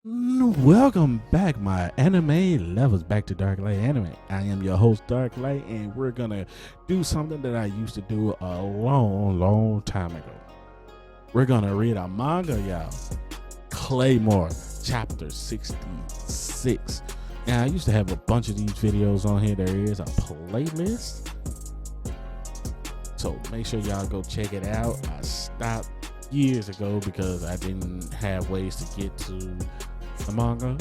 Welcome back, my anime lovers, back to Dark Light Anime. I am your host, Dark Light, and we're gonna do something that I used to do a long time ago. We're gonna read a manga, y'all. Claymore, chapter 66. Now, I used to have a bunch of these videos on here. There is a playlist, so make sure y'all go check it out. I stopped years ago because I didn't have ways to get to the manga.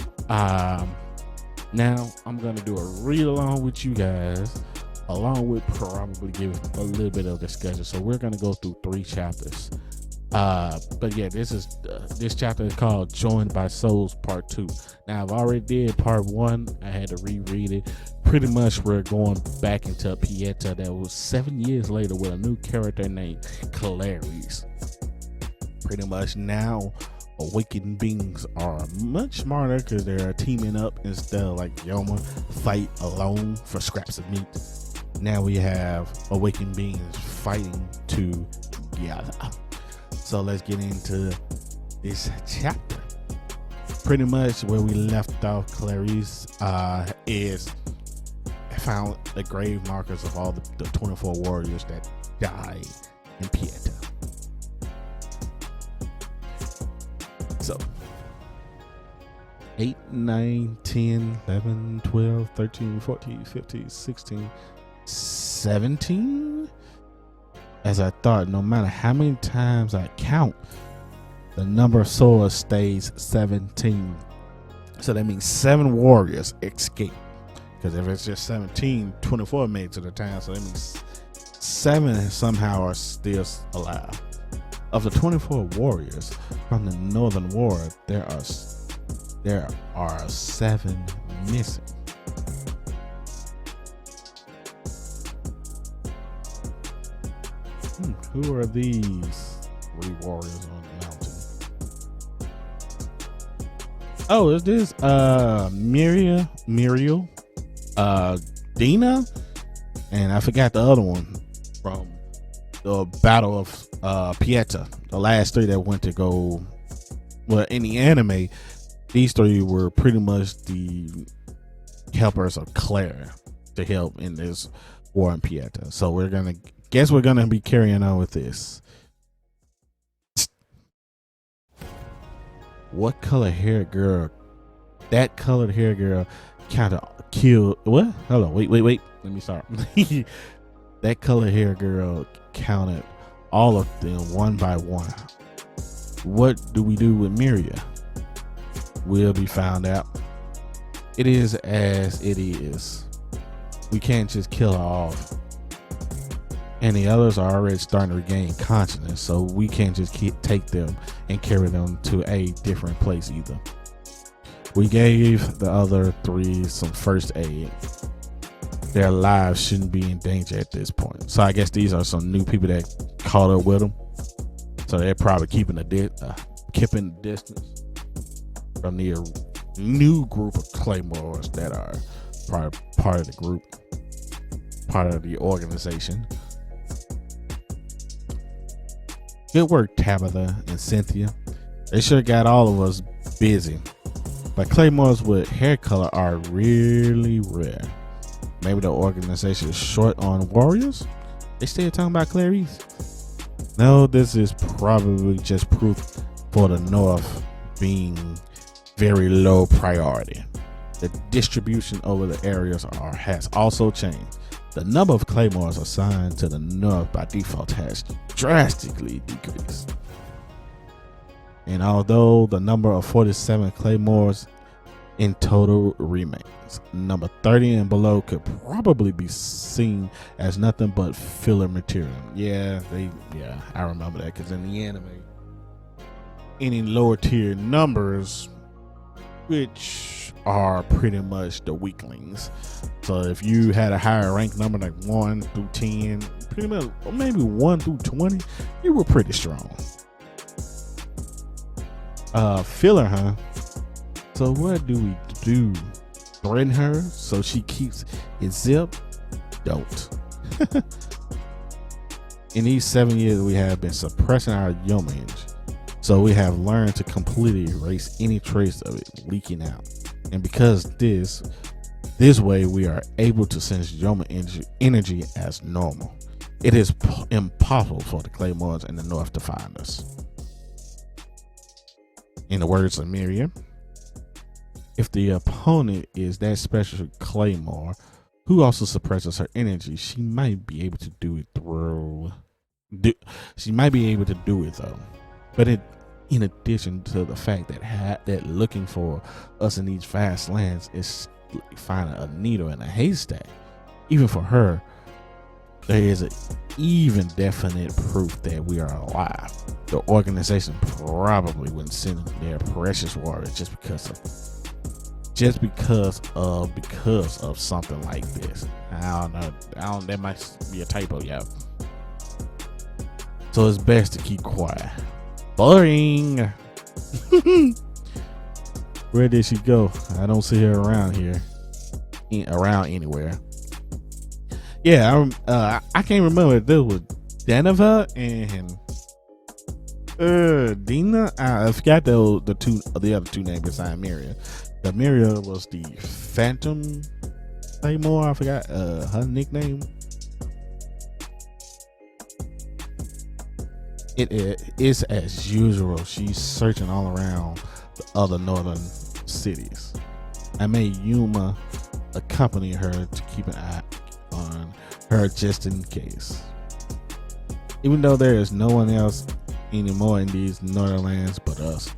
Now I'm gonna do a read along with you guys, along with probably give a little bit of discussion. So we're gonna go through 3 chapters. But yeah, this chapter is called Joined by Souls Part 2. Now I've already did Part 1. I had to reread it. Pretty much we're going back into Pieta that was 7 years later with a new character named Clarice. Pretty much now awakened beings are much smarter because they're teaming up instead of like Yoma fight alone for scraps of meat. Now we have awakened beings fighting together. So let's get into this chapter. Pretty much where we left off, Clarice is found the grave markers of all the 24 warriors that died in Pieta. So 8, 9, 10, 11, 12, 13, 14, 15, 16, 17. As I thought, no matter how many times I count, the number of souls stays 17. So that means 7 warriors escape. Because if it's just 17, 24 made it to the town. So that means 7 somehow are still alive. Of the 24 warriors from the Northern War, there are 7 missing. Who are these 3 warriors on the mountain? Oh, is this Muriel, Dina, and I forgot the other one from the Battle of Pieta. The last 3 that went to go, well, in the anime, these 3 were pretty much the helpers of Claire to help in this war in Pieta. So we're gonna be carrying on with this. What color hair girl? That colored hair girl kind of killed. What? Hold on. Wait. Let me start. That colored hair girl counted all of them one by one. What do we do with Miria? Will be found out. It is as it is. We can't just kill her off. And the others are already starting to regain consciousness, so we can't just take them and carry them to a different place either. We gave the other 3 some first aid. Their lives shouldn't be in danger at this point. So I guess these are some new people that caught up with them. So they're probably keeping the distance from the new group of Claymores that are part of the group, part of the organization. Good work, Tabitha and Cynthia. They should have got all of us busy. But Claymores with hair color are really rare. Maybe the organization is short on warriors? They still talking about Clarice? No, this is probably just proof for the North being very low priority. The distribution over the areas has also changed. The number of Claymores assigned to the North by default has drastically decreased. And although the number of 47 Claymores in total remains, number 30 and below could probably be seen as nothing but filler material. Yeah, I remember that because in the anime, any lower tier numbers, which are pretty much the weaklings. So if you had a higher rank number like 1 through 10, pretty much, or maybe 1 through 20, you were pretty strong. Filler, huh? So what do we do? Threaten her so she keeps it zipped? Don't. In these 7 years, we have been suppressing our Yoma energy. So we have learned to completely erase any trace of it leaking out. And because this way we are able to sense Yoma energy as normal. It is impossible for the Claymores in the north to find us. In the words of Miriam, if the opponent is that special Claymore who also suppresses her energy, she might be able to do it she might be able to do it though. But in addition to the fact that looking for us in these vast lands is like finding a needle in a haystack, even for her, there is even definite proof that we are alive. The organization probably wouldn't send their precious warriors just because of something like this. I don't know. That might be a typo, yeah. So it's best to keep quiet. Boring. Where did she go? I don't see her around here, around anywhere. Yeah, I can't remember if there was Deneva and Dina. I forgot the other two names beside Miria. The Miria was the Phantom Claymore. I forgot her nickname. It is as usual. She's searching all around the other northern cities. I made Yuma accompany her to keep an eye on her just in case. Even though there is no one else anymore in these northern lands but us,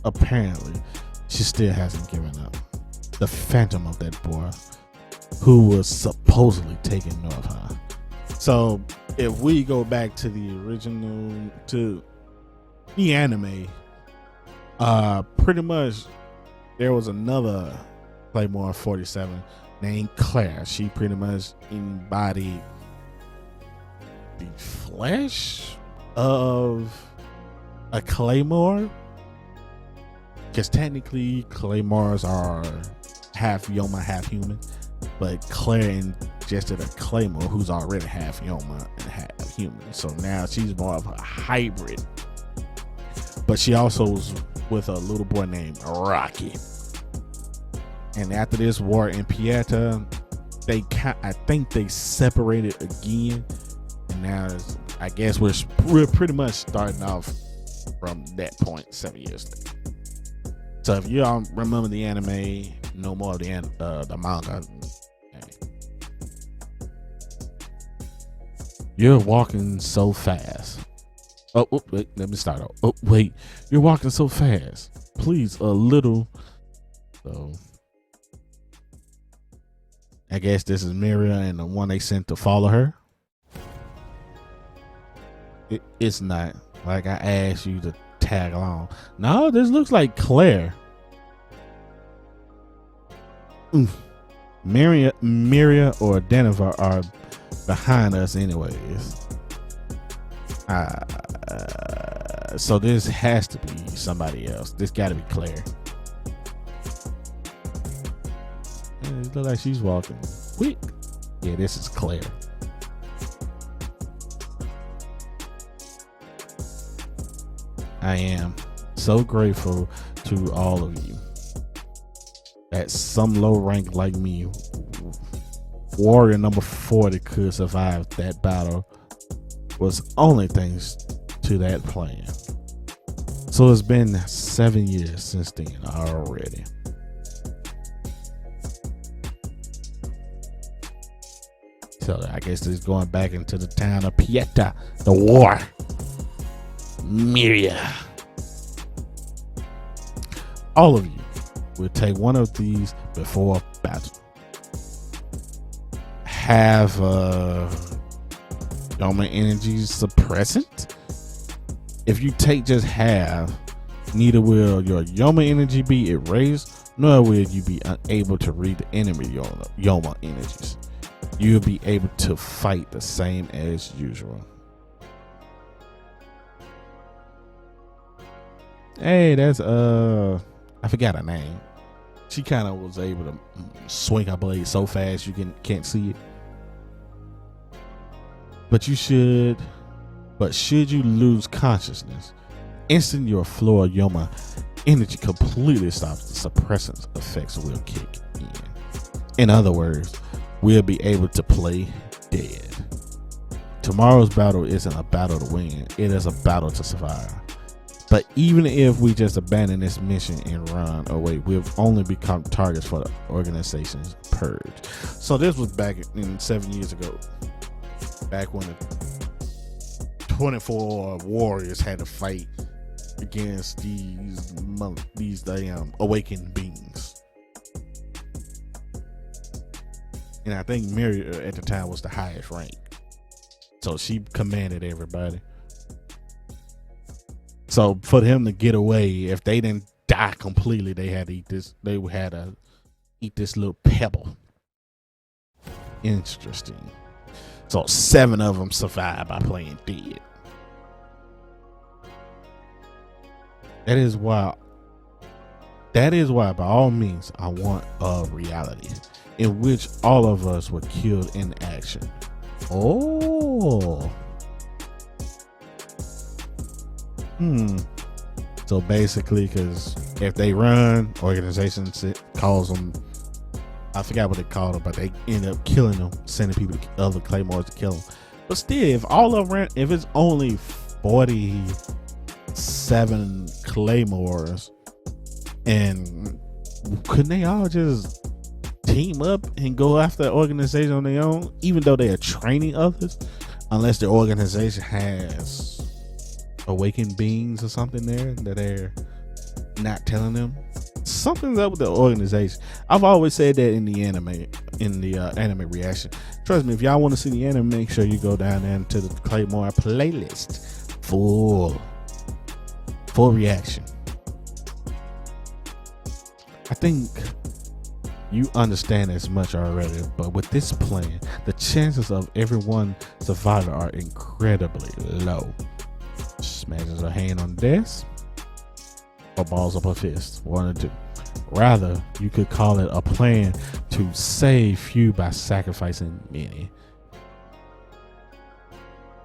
apparently she still hasn't given up. The phantom of that boy who was supposedly taken north, huh? So if we go back to the original, to the anime, pretty much there was another Claymore 47 named Claire. She pretty much embodied the flesh of a Claymore, because technically Claymores are half Yoma, half human, but Claire ingested a Claymore who's already half Yoma and half human. So now she's more of a hybrid. But she also was with a little boy named Rocky. And after this war in Pieta, I think they separated again. And now I guess we're pretty much starting off from that point 7 years later. So if you all remember the anime, no more of the manga. You're walking so fast. Oh, wait, let me start out. Oh, wait, you're walking so fast. Please, a little. So, I guess this is Miria and the one they sent to follow her. It's not like I asked you to tag along. No, this looks like Claire. Miria or Deneva are behind us anyways. So this has to be somebody else. This got to be Claire. It looks like she's walking quick. Yeah, this is Claire. I am so grateful to all of you that some low rank like me, warrior number 40, could survive that battle was only thanks to that plan. So it's been 7 years since then already. So I guess this is going back into the town of Pieta, the war. Miria. All of you will take one of these before battle. Have Yoma energy suppressant. If you take just half, neither will your Yoma energy be erased, nor will you be unable to read the enemy Yoma energies. You'll be able to fight the same as usual. Hey, that's I forgot her name. She kind of was able to swing her blade so fast you can't see it. But should you lose consciousness, instant your floor Yoma energy completely stops, the suppressant effects will kick in. In other words, we'll be able to play dead. Tomorrow's battle isn't a battle to win, it is a battle to survive. But even if we just abandon this mission and run away, we'll only become targets for the organization's purge. So this was back in 7 years ago, back when the 24 warriors had to fight against these damn awakened beings. And I think Mary at the time was the highest rank, so she commanded everybody. So for them to get away, if they didn't die completely, they had to eat this. They had to eat this little pebble. Interesting. So 7 of them survived by playing dead. That is why, by all means, I want a reality in which all of us were killed in action. Oh. So basically, because if they run, organizations calls them, I forgot what they called them, but they end up killing them, sending people to other Claymores to kill them. But still, if all of them, if it's only 47 Claymores, and couldn't they all just team up and go after the organization on their own, even though they are training others, unless the organization has awakened beings or something there that they're not telling them? Something's up with the organization. I've always said that in the anime reaction. Trust me, if y'all want to see the anime, make sure you go down there to the Claymore playlist. Full reaction. I think you understand as much already, but with this plan, the chances of everyone surviving are incredibly low. Smashes a hand on the desk or balls up a fist, one or two. Rather, you could call it a plan to save few by sacrificing many.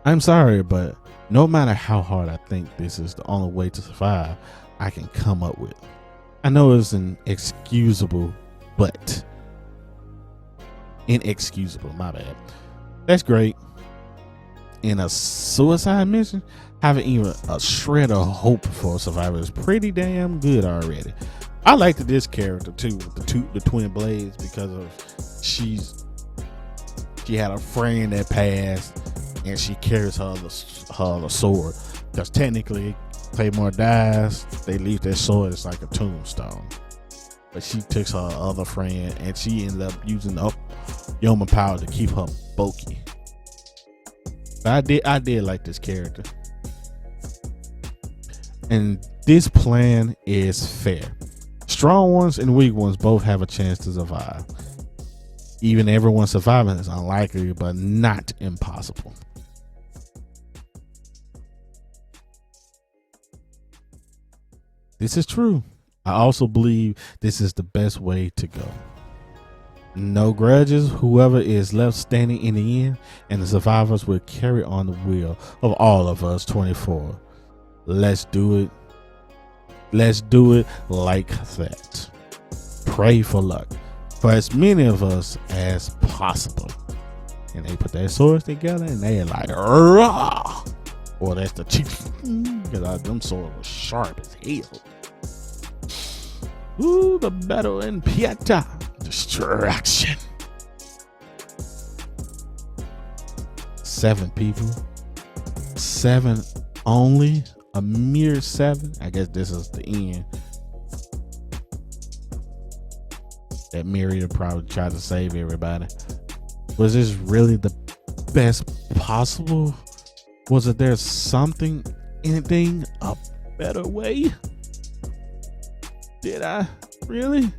I'm sorry, but no matter how hard I think this is the only way to survive I can come up with. I know it's inexcusable, but inexcusable, my bad. That's great. In a suicide mission, having even a shred of hope for a survivor is pretty damn good already. I liked this character too, with the twin blades, because of she had a friend that passed and she carries her other sword, because technically Claymore dies, they leave their sword as like a tombstone. But she took her other friend and she ended up using up Yoma power to keep her bulky. But I did like this character. And this plan is fair. Strong ones and weak ones both have a chance to survive. Even everyone surviving is unlikely, but not impossible. This is true. I also believe this is the best way to go. No grudges, whoever is left standing in the end, and the survivors will carry on the will of all of us 24. Let's do it. Let's do it like that. Pray for luck for as many of us as possible. And they put their swords together and they like, rah! Or that's the chief, because them swords were sharp as hell. Ooh, the battle in Pieta. Distraction. 7 people. 7 only. A mere 7. I guess this is the end. That Myriad probably tried to save everybody. Was this really the best possible? Was it there something, anything, a better way? Did I really?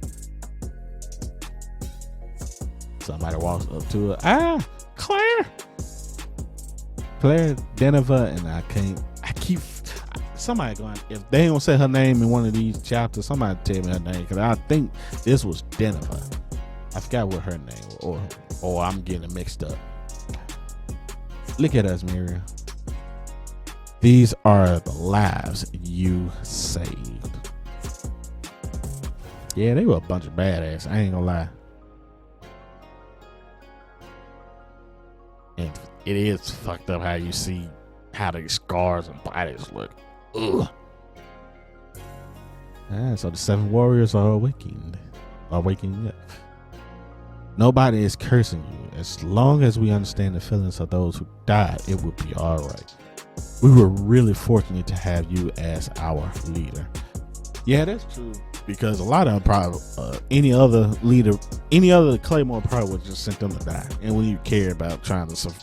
Somebody walks up to her. Claire Deneva, and I keep somebody going, if they don't say her name in one of these chapters, somebody tell me her name, because I think this was Deneva. I forgot what her name was, or I'm getting it mixed up. Look at us, Miriam. These are the lives you saved. Yeah, they were a bunch of badass. I ain't gonna lie. And it is fucked up how you see how the scars and bodies look. Ugh. So the 7 warriors are awakening up. Nobody is cursing you. As long as we understand the feelings of those who died, it will be all right. We were really fortunate to have you as our leader. Yeah, that's true. Because a lot of them probably, any other leader, any other Claymore probably would just sent them to die, and we didn't care about trying to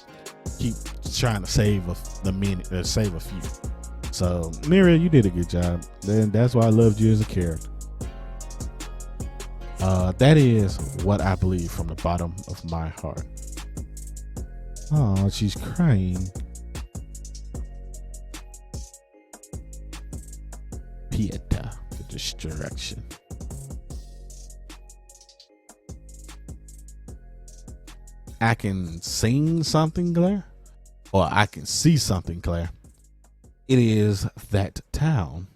keep trying to save save a few. So, Miriam, you did a good job. Then that's why I loved you as a character. That is what I believe from the bottom of my heart. Oh, she's crying. Pieta, the distraction. I can sing something, Claire, or I can see something, Claire. It is that town.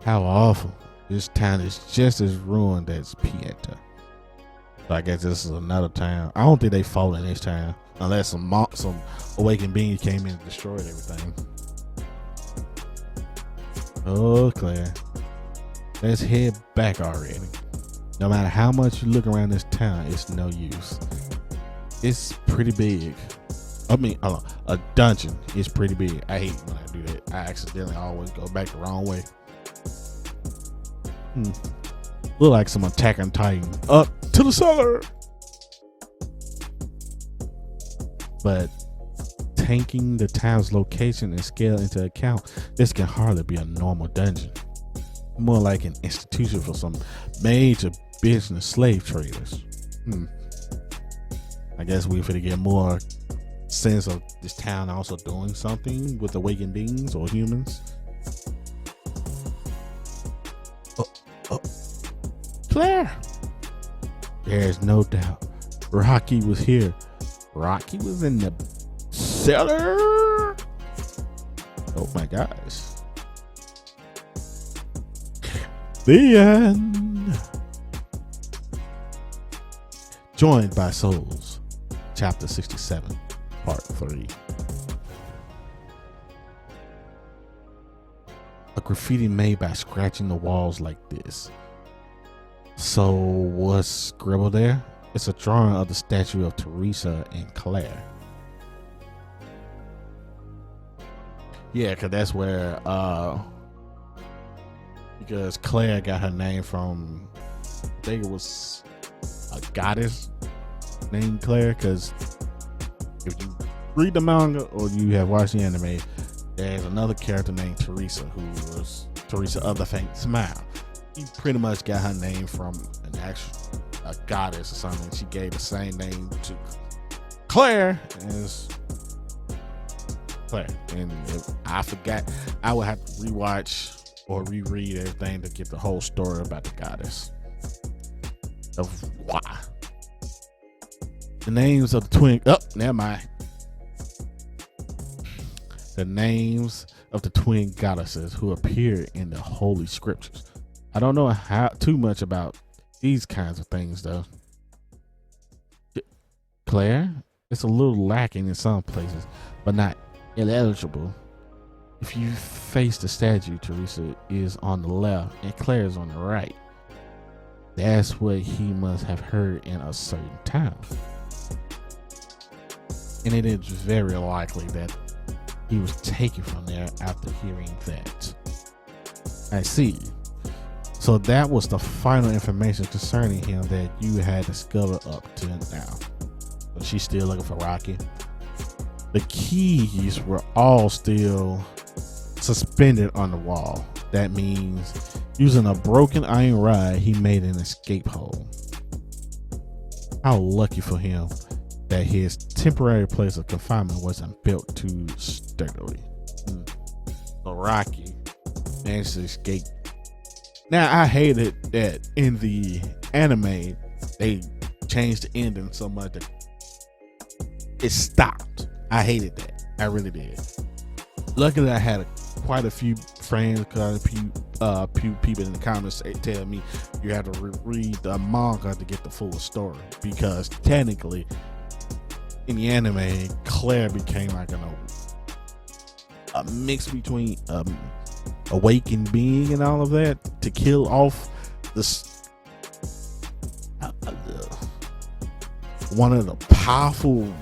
How awful. This town is just as ruined as Pieta. So I guess this is another town. I don't think they fought in this town unless some awakened beings came in and destroyed everything. Oh, Claire. Let's head back already. No matter how much you look around this town, it's no use. It's pretty big. I mean, a dungeon is pretty big. I hate when I do that. I accidentally always go back the wrong way. Look like some Attack on Titan. Up to the cellar. But taking the town's location and scale into account, this can hardly be a normal dungeon. More like an institution for some major business slave traders. I guess we're going to get more sense of this town also doing something with awakened beings or humans. Claire! There's no doubt. Rocky was here. Rocky was in the cellar? Oh my gosh. The end. Joined by Souls. Chapter 67. Part 3. A graffiti made by scratching the walls like this. So what's scribbled there? It's a drawing of the statue of Teresa and Claire. Yeah, because that's where because Claire got her name from, I think it was a goddess named Claire, because if you read the manga or you have watched the anime, there's another character named Teresa who was Teresa of the Faint Smile. She pretty much got her name from a goddess or something. She gave the same name to Claire as Claire. And I forgot, I would have to rewatch or reread everything to get the whole story about the goddess of why. The names of the twin, never mind. The names of the twin goddesses who appear in the holy scriptures. I don't know too much about these kinds of things though. Claire, it's a little lacking in some places, but not illegible. If you face the statue, Teresa is on the left and Claire is on the right. That's what he must have heard in a certain town. And it is very likely that he was taken from there after hearing that. I see. So that was the final information concerning him that you had discovered up to now. But she's still looking for Rocky. The keys were all still suspended on the wall. That means using a broken iron rod, he made an escape hole. How lucky for him that his temporary place of confinement wasn't built too sturdily. So Rocky managed to escape. Now I hated that in the anime they changed the ending so much that it stopped. I hated that. I really did. Luckily, I had quite a few friends, quite a few people in the comments tell me you have to read the manga to get the full story, because technically in the anime, Claire became like a mix between awakened being and all of that to kill off one of the powerful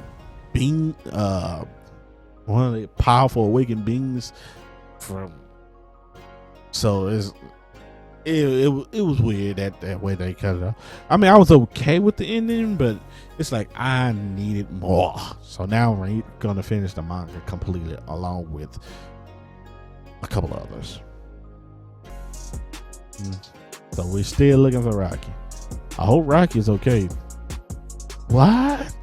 one of the powerful awakened beings from. So it was weird that way they cut it off. I mean, I was okay with the ending, but it's like I needed more. So now we're gonna finish the manga completely along with a couple of others. So we're still looking for Rocky. I hope Rocky is okay. What?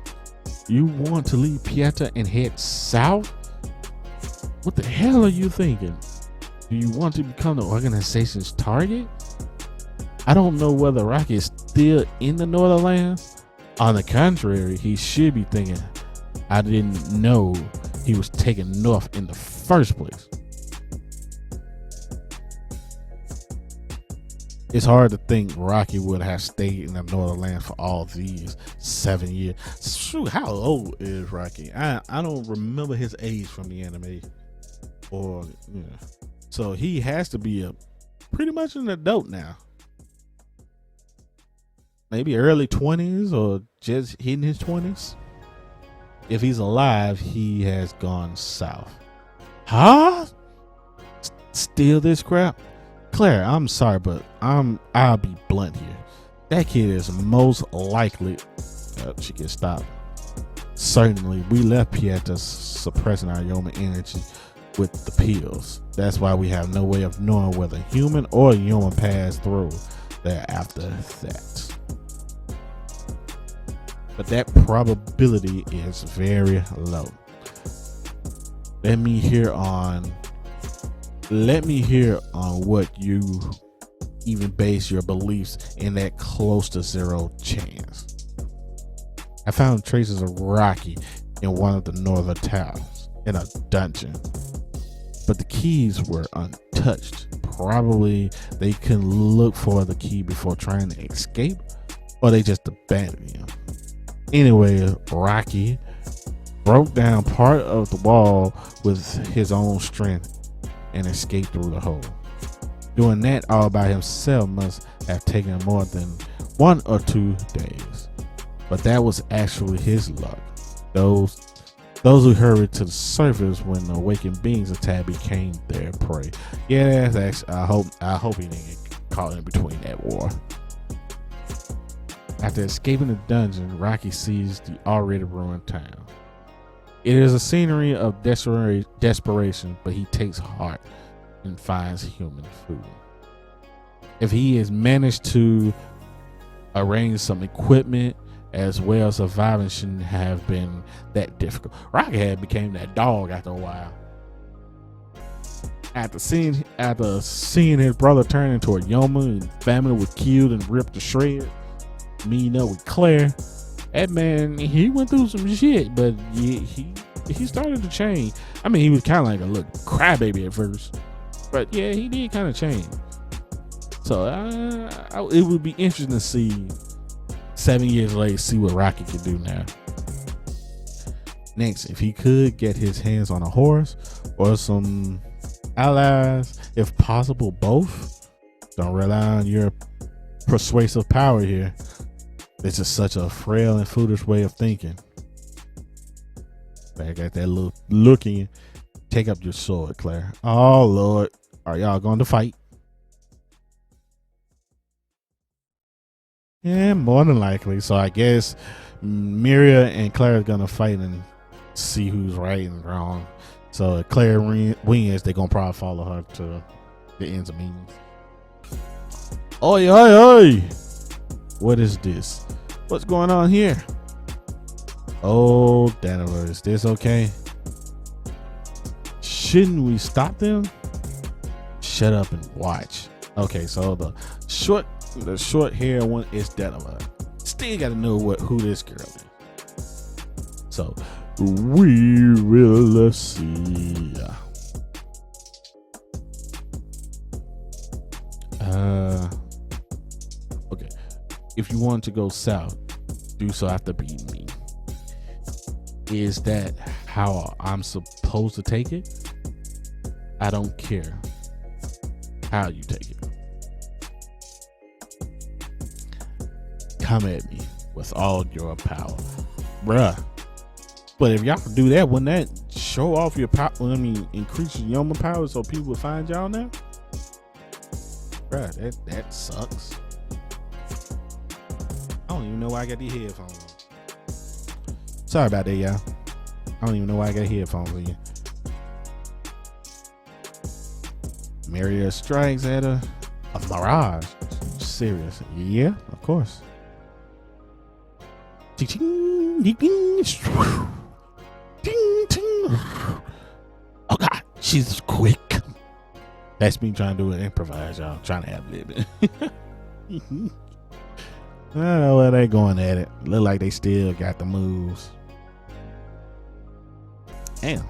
You want to leave Pieta and head south? What the hell are you thinking? Do you want to become the organization's target? I don't know whether Rocky is still in the Northernlands. On the contrary, he should be thinking, I didn't know he was taken north in the first place. It's hard to think Rocky would have stayed in the Northernlands for all these 7 years. Shoot, how old is Rocky? I don't remember his age from the anime. Or, you know. So he has to be pretty much an adult now. Maybe early 20s or just hitting his 20s. If he's alive, he has gone south. Huh? Still this crap? Claire, I'm sorry, but I'll be blunt here. That kid is most likely she can stop. Certainly, we left Pieta suppressing our human energy with the pills. That's why we have no way of knowing whether human or human passed through there after that. But that probability is very low. Let me hear on what you even base your beliefs in that close to zero chance. I found traces of Rocky in one of the northern towns in a dungeon, but the keys were untouched. Probably they couldn't look for the key before trying to escape, or they just abandoned him. Anyway, Rocky broke down part of the wall with his own strength and escaped through the hole. Doing that all by himself must have taken more than 1 or 2 days, but that was actually his luck. Those who hurried to the surface when the awakened beings attack became their prey. Yeah, that's actually, I hope he didn't get caught in between that war. After escaping the dungeon, Rocky sees the already ruined town. It is a scenery of desperation, but he takes heart and finds human food. If he has managed to arrange some equipment as well, surviving shouldn't have been that difficult. Rocky had became that dog after a while. After seeing his brother turn into a Yoma and family was killed and ripped to shreds, meeting up with Claire, that man, he went through some shit, but he started to change. I mean, he was kind of like a little crybaby at first, but yeah, he did kind of change. So it would be interesting to see 7 years later, see what Rocky can do now. Next, if he could get his hands on a horse or some allies, if possible, both. Don't rely on your persuasive power here. It's just such a frail and foolish way of thinking. Back at that little looking. Take up your sword, Claire. Oh Lord, are y'all going to fight? Yeah, more than likely. So I guess Miria and Claire are gonna fight and see who's right and wrong. So if Claire wins, they're gonna probably follow her to the ends of means. Oi, oi, oi! What is this? What's going on here? Oh, Daniel, is this okay? Shouldn't we stop them? Shut up and watch. Okay, so the short hair one is Denver. Still got to know who this girl is. So We will see. Okay. If you want to go south, do so after beating me. Is that how I'm supposed to take it? I don't care how you take it. Come at me with all your power, bruh. But if y'all do that, wouldn't that show off your power? I mean, increase your Yoma power so people will find y'all now? Bruh, that sucks. I don't even know why I got these headphones on. Sorry about that, y'all. I don't even know why I got headphones on you. Maria strikes at a mirage. Serious. Yeah, of course. Oh God, she's quick. That's me trying to do it improvise, y'all. Trying to have a little bit. I don't know where they going at it. Look like they still got the moves. Damn,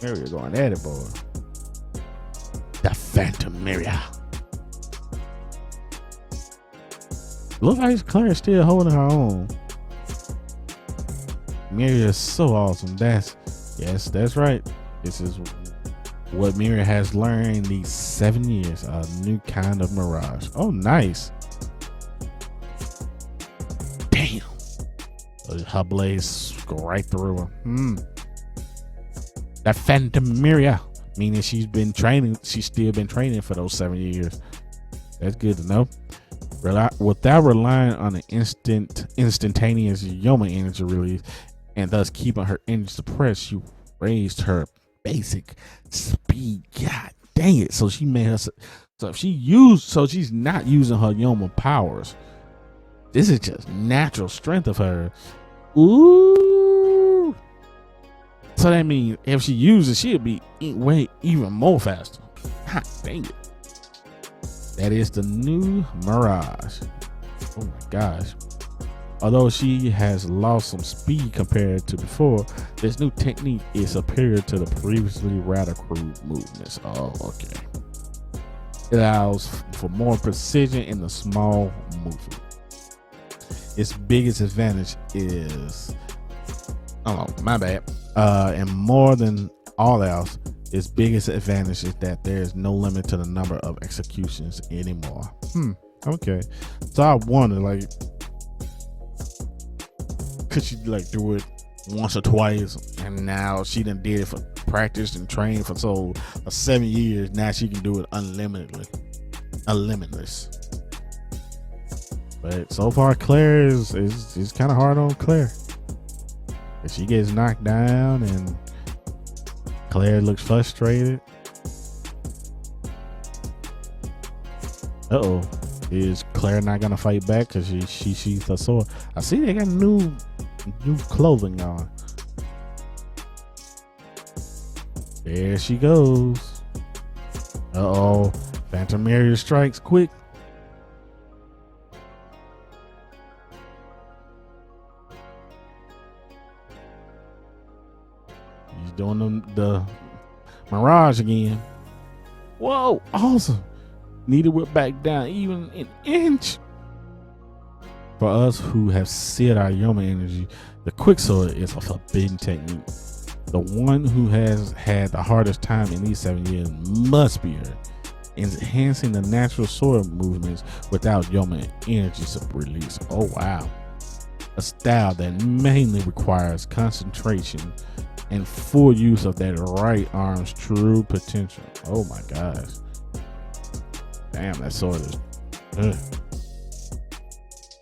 Maria going at it, boy. The Phantom Maria. Looks like Claire's still holding her own. Maria is so awesome. That's right. This is what Maria has learned in these 7 years. A new kind of mirage. Oh, nice. Damn. Her blaze go right through her. That Phantom Maria, meaning she's been training. She's still been training for those 7 years. That's good to know. Without relying on the instantaneous Yoma energy release, and thus keeping her energy suppressed, she raised her basic speed. God dang it! So she made her. So if she's not using her Yoma powers. This is just natural strength of her. Ooh. So that means if she uses, she'll be way even more faster. God dang it! That is the new Mirage. Oh my gosh. Although she has lost some speed compared to before, this new technique is superior to the previously rather crude movements. Oh, okay. It allows for more precision in the small movement. Its biggest advantage is, my bad. And more than all else, its biggest advantage is that there is no limit to the number of executions anymore. Okay. So I wonder, like, could she like do it once or twice, and now she done did it for practice and trained for 7 years. Now she can do it unlimitedly, limitless. But so far, Claire is kind of hard on Claire. If she gets knocked down and Claire looks frustrated. Uh-oh. Is Claire not gonna fight back because she sheathed her sword? I see they got new clothing on. There she goes. Uh-oh. Phantom Maria strikes quick. He's doing the Mirage again. Whoa, awesome. Needed whip back down even an inch. For us who have seared our Yoma energy, the quicksword is a forbidden technique. The one who has had the hardest time in these 7 years must be her, enhancing the natural sword movements without Yoma energy release. Oh wow. A style that mainly requires concentration and full use of that right arm's true potential. Oh my gosh. Damn, that sword is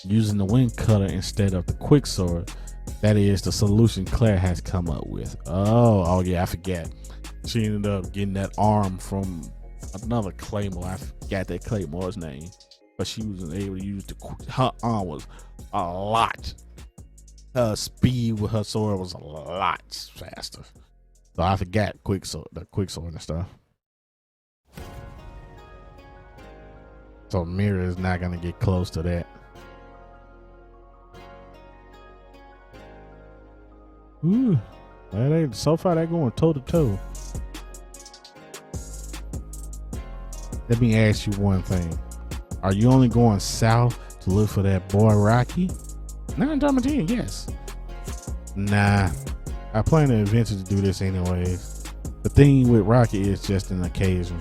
using the wind cutter instead of the quick sword. That is the solution Claire has come up with. Oh yeah, I forgot. She ended up getting that arm from another Claymore. I forgot that Claymore's name, but she was able to use her arm was a lot. Her speed with her sword was a lot faster. So I forgot the quick sword and stuff. So Mira is not gonna get close to that. Ooh. Well, so far they're going toe to toe. Let me ask you one thing. Are you only going south to look for that boy Rocky? 9 times 10, yes. Nah, I plan to eventually do this anyways. The thing with Rocky is just an occasion.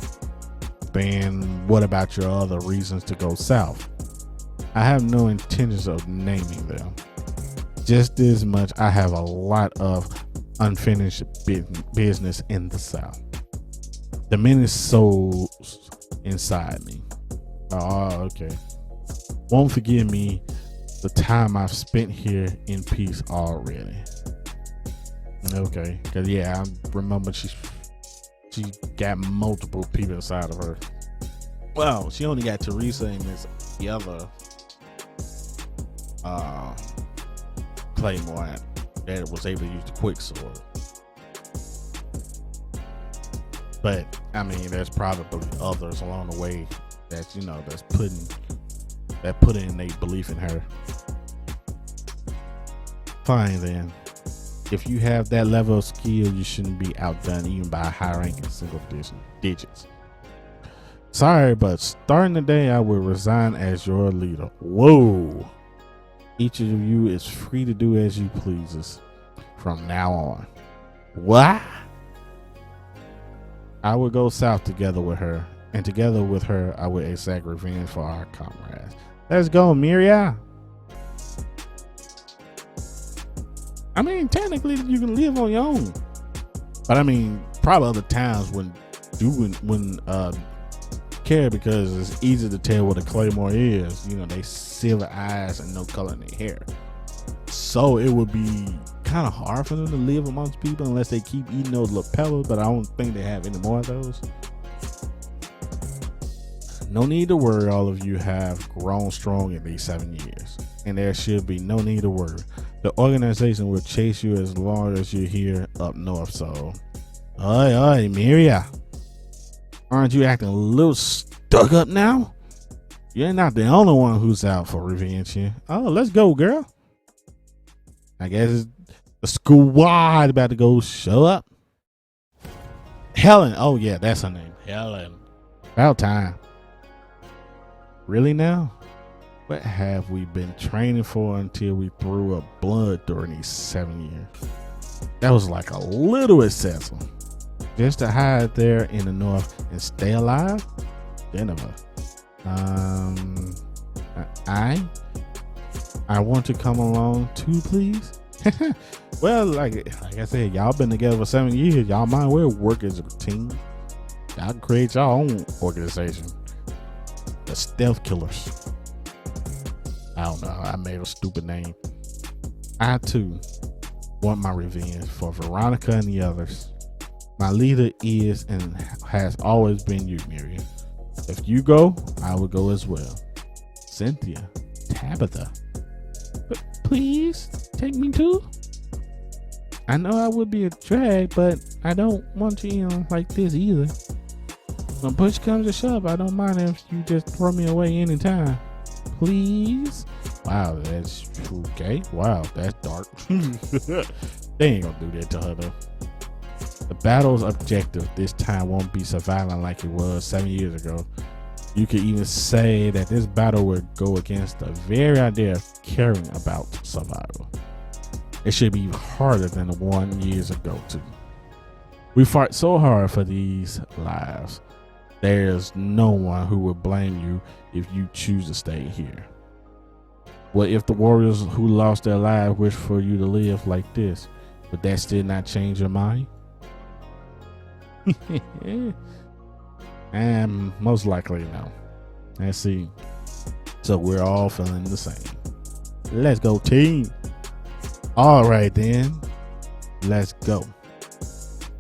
Then what about your other reasons to go south? I have no intentions of naming them. Just as much I have a lot of unfinished business in the south. The many souls inside me. Oh, okay. Won't forgive me the time I've spent here in peace already. Okay, because yeah, I remember she got multiple people inside of her. Well, she only got Teresa and this the other Claymore that was able to use the quick sword. But I mean, there's probably others along the way that that's putting a belief in her. Fine then. If you have that level of skill, you shouldn't be outdone even by high ranking single digits. Sorry, but starting today, I will resign as your leader. Whoa. Each of you is free to do as you pleases from now on. What? I will go south together with her, and together with her, I will exact revenge for our comrades. Let's go, Miria. I mean, technically, you can live on your own, but I mean, probably other towns wouldn't care because it's easy to tell what a Claymore is. They silver eyes and no color in their hair, so it would be kind of hard for them to live amongst people unless they keep eating those little pebbles. But I don't think they have any more of those. No need to worry. All of you have grown strong in these 7 years, and there should be no need to worry. The organization will chase you as long as you're here up north. So, oi, Miria. Aren't you acting a little stuck up now? You're not the only one who's out for revenge here. Oh, let's go, girl. I guess the squad about to go show up. Helen. Oh, yeah, that's her name. Helen. About time. Really now? What have we been training for until we threw up blood during these 7 years? That was like a little excessive. Just to hide there in the north and stay alive? Jennifer. I want to come along too, please. Well, like I said, y'all been together for 7 years. Y'all might well work as a team. Y'all can create your own organization. The Stealth Killers. I don't know. I made a stupid name. I too want my revenge for Veronica and the others. My leader is and has always been you, Miriam. If you go, I will go as well. Cynthia, Tabitha, but please take me too. I know I would be a drag, but I don't want you in like this either. When push comes to shove, I don't mind if you just throw me away anytime. Please. Wow, that's okay. Wow, that's dark. They ain't gonna do that to her though. The battle's objective this time won't be surviving like it was 7 years ago. You could even say that this battle would go against the very idea of caring about survival. It should be even harder than the 1 years ago too. We fought so hard for these lives. There's no one who will blame you if you choose to stay here. What if the warriors who lost their lives wish for you to live like this? Would that still not change your mind? And most likely no. Let's see. So we're all feeling the same. Let's go, team. All right then. Let's go.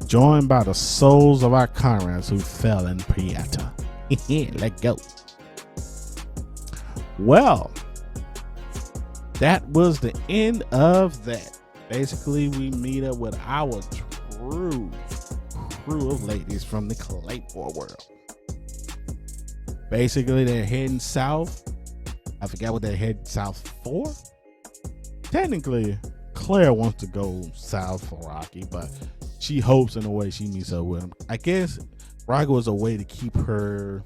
Joined by the souls of our comrades who fell in Prieta. Let's go. Well, that was the end of that. Basically, we meet up with our true crew of ladies from the Claymore world. Basically, they're heading south. I forgot what they're heading south for. Technically, Claire wants to go south for Rocky, but she hopes in a way she meets up with him. I guess Rocky was a way to keep her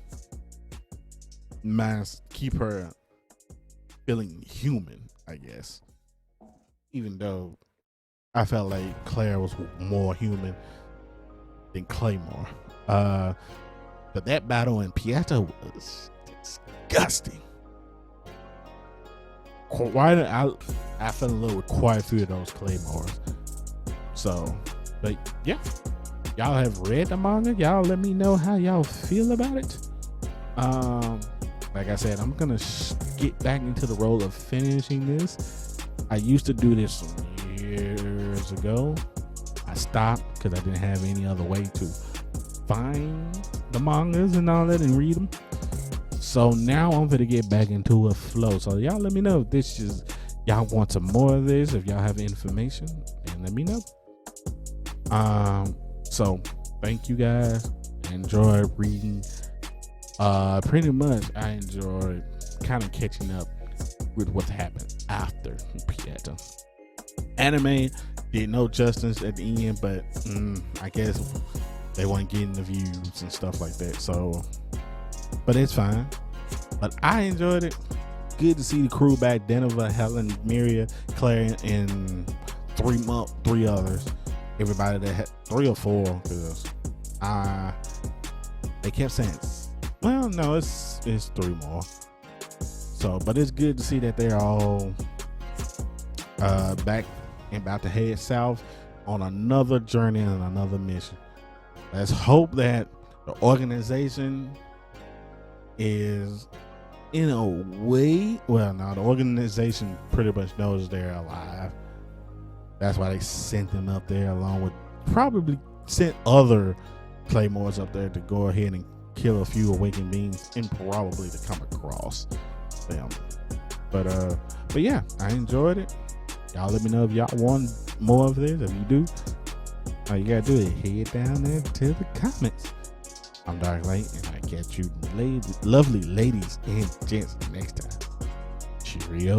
feeling human, I guess. Even though I felt like Claire was more human than Claymore. But that battle in Pieta was disgusting. I fell in love with quite a few of those Claymores. So, but yeah, y'all have read the manga. Y'all let me know how y'all feel about it. Like I said, I'm gonna get back into the role of finishing this. I used to do this years ago. I stopped because I didn't have any other way to find the mangas and all that and read them. So now I'm gonna get back into a flow. So y'all let me know if this is y'all want some more of this. If y'all have information, and let me know. So thank you guys. I enjoyed reading. Pretty much I enjoyed kind of catching up with what happened after Pieta. Anime did no justice at the end, but I guess they weren't getting the views and stuff like that. So, but it's fine. But I enjoyed it. Good to see the crew back: Denver, Helen, Miria, Claire, and three others. Everybody that had 3 or 4, because they kept saying, well, no, it's 3 more. So, but it's good to see that they're all back and about to head south on another journey and another mission. Let's hope that the organization is in a way, well, now the organization pretty much knows they're alive. That's why they sent them up there, along with probably sent other Claymores up there to go ahead and kill a few awakened beings and probably to come across them. But yeah, I enjoyed it. Y'all let me know if y'all want more of this. If you do, all you gotta do is head down there to the comments. I'm Dark Light, and I catch you lovely ladies and gents next time. Cheerio.